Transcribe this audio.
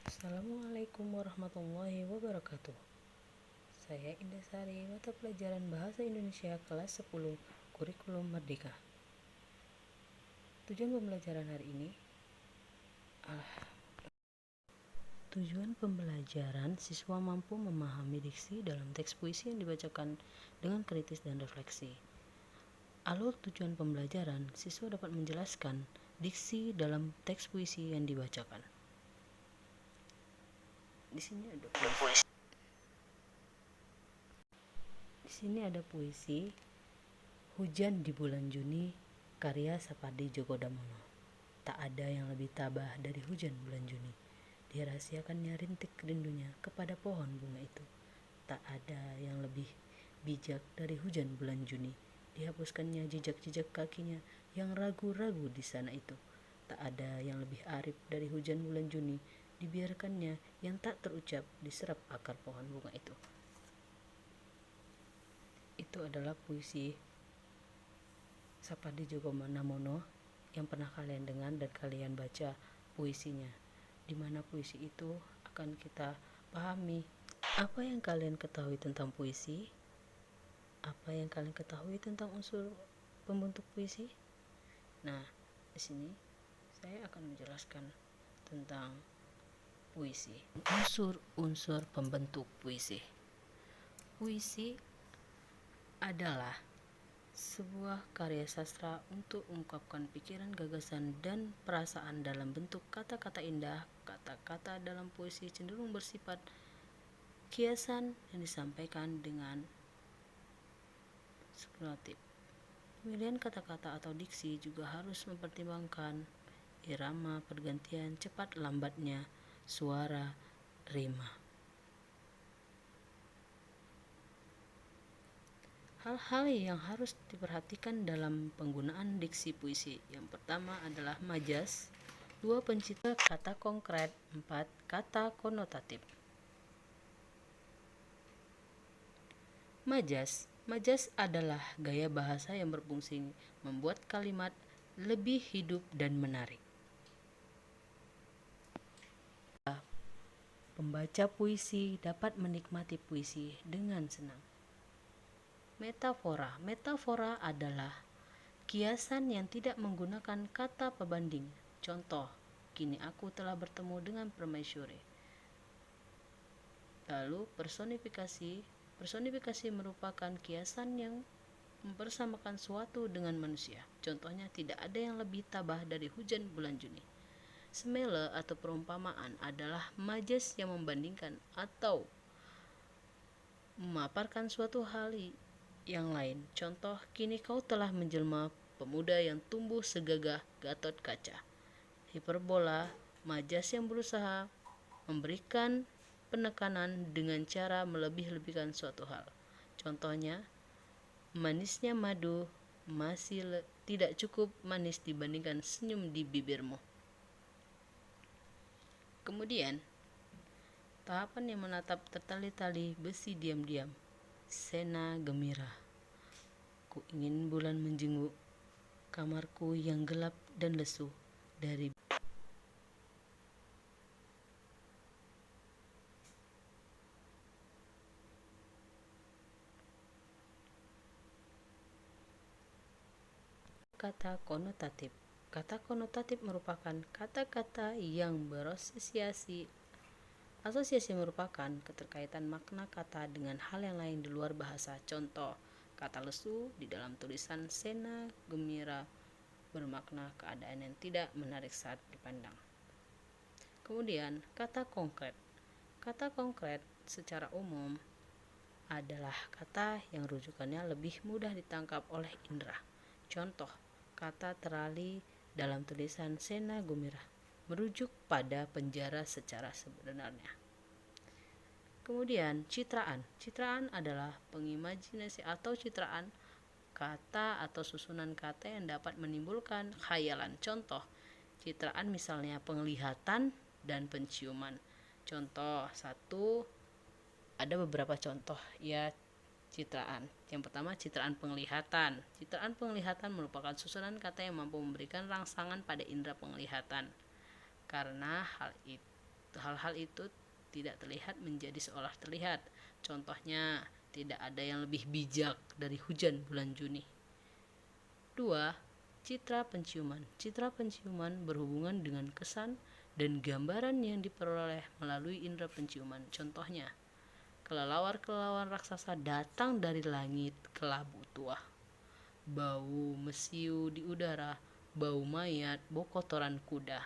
Assalamualaikum warahmatullahi wabarakatuh. Saya Indasari, mata pelajaran Bahasa Indonesia kelas 10, Kurikulum Merdeka. Tujuan pembelajaran hari ini Tujuan pembelajaran siswa mampu memahami diksi dalam teks puisi yang dibacakan dengan kritis dan refleksi. Alur tujuan pembelajaran, siswa dapat menjelaskan diksi dalam teks puisi yang dibacakan. Di sini ada puisi Hujan di Bulan Juni, karya Sapardi Djoko Damono. Tak ada yang lebih tabah dari hujan bulan Juni. Dirahasiakannya rintik rindunya kepada pohon bunga itu. Tak ada yang lebih bijak dari hujan bulan Juni. Dihapuskannya jejak-jejak kakinya yang ragu-ragu di sana itu. Tak ada yang lebih arif dari hujan bulan Juni. Dibiarkannya yang tak terucap diserap akar pohon bunga itu. Itu adalah puisi Sapardi Djoko Damono yang pernah kalian dengar dan kalian baca puisinya, di mana puisi itu akan kita pahami. Apa yang kalian ketahui tentang puisi? Apa yang kalian ketahui tentang unsur pembentuk puisi? Nah, di sini saya akan menjelaskan tentang puisi. Unsur-unsur pembentuk puisi. Puisi adalah sebuah karya sastra untuk mengungkapkan pikiran, gagasan, dan perasaan dalam bentuk kata-kata indah. Kata-kata dalam puisi cenderung bersifat kiasan yang disampaikan dengan superlatif. Pemilihan kata-kata atau diksi juga harus mempertimbangkan irama, pergantian, cepat lambatnya, suara, rima. Hal-hal yang harus diperhatikan dalam penggunaan diksi puisi. Yang pertama adalah majas, 2 pencipta kata konkret, 4 kata konotatif. Majas adalah gaya bahasa yang berfungsi membuat kalimat lebih hidup dan menarik. Pembaca puisi dapat menikmati puisi dengan senang. Metafora adalah kiasan yang tidak menggunakan kata pembanding. Contoh, kini aku telah bertemu dengan permaisuri. Lalu personifikasi merupakan kiasan yang mempersamakan suatu dengan manusia. Contohnya, tidak ada yang lebih tabah dari hujan bulan Juni. Semele atau perumpamaan adalah majas yang membandingkan atau memaparkan suatu hal yang lain. Contoh, kini kau telah menjelma pemuda yang tumbuh segagah Gatot Kaca. Hiperbola, majas yang berusaha memberikan penekanan dengan cara melebih-lebihkan suatu hal. Contohnya, manisnya madu masih tidak cukup manis dibandingkan senyum di bibirmu. Kemudian, tahapan yang menatap tertali-tali besi diam-diam. Sena gembira. Ku ingin bulan menjenguk kamarku yang gelap dan lesu dari kata konotatif. Kata konotatif merupakan kata-kata yang berasosiasi. Asosiasi merupakan keterkaitan makna kata dengan hal yang lain di luar bahasa. Contoh, kata lesu di dalam tulisan Sena Gembira bermakna keadaan yang tidak menarik saat dipandang. Kemudian, kata konkret. Kata konkret secara umum adalah kata yang rujukannya lebih mudah ditangkap oleh indera. Contoh, kata terali dalam tulisan Sena Gembira merujuk pada penjara secara sebenarnya. Kemudian, citraan. Citraan adalah pengimajinasi atau citraan kata atau susunan kata yang dapat menimbulkan khayalan. Contoh, citraan misalnya penglihatan dan penciuman. Contoh satu, ada beberapa contoh ya citraan. Yang pertama, citraan penglihatan. Citraan penglihatan merupakan susunan kata yang mampu memberikan rangsangan pada indera penglihatan. Karena hal itu Hal-hal itu tidak terlihat menjadi seolah terlihat. Contohnya, tidak ada yang lebih bijak dari hujan bulan Juni. 2. Citra penciuman. Citra penciuman berhubungan dengan kesan dan gambaran yang diperoleh melalui indera penciuman. Contohnya, kelelawar-kelelawar raksasa datang dari langit kelabu tua. Bau mesiu di udara, bau mayat, bau kotoran kuda.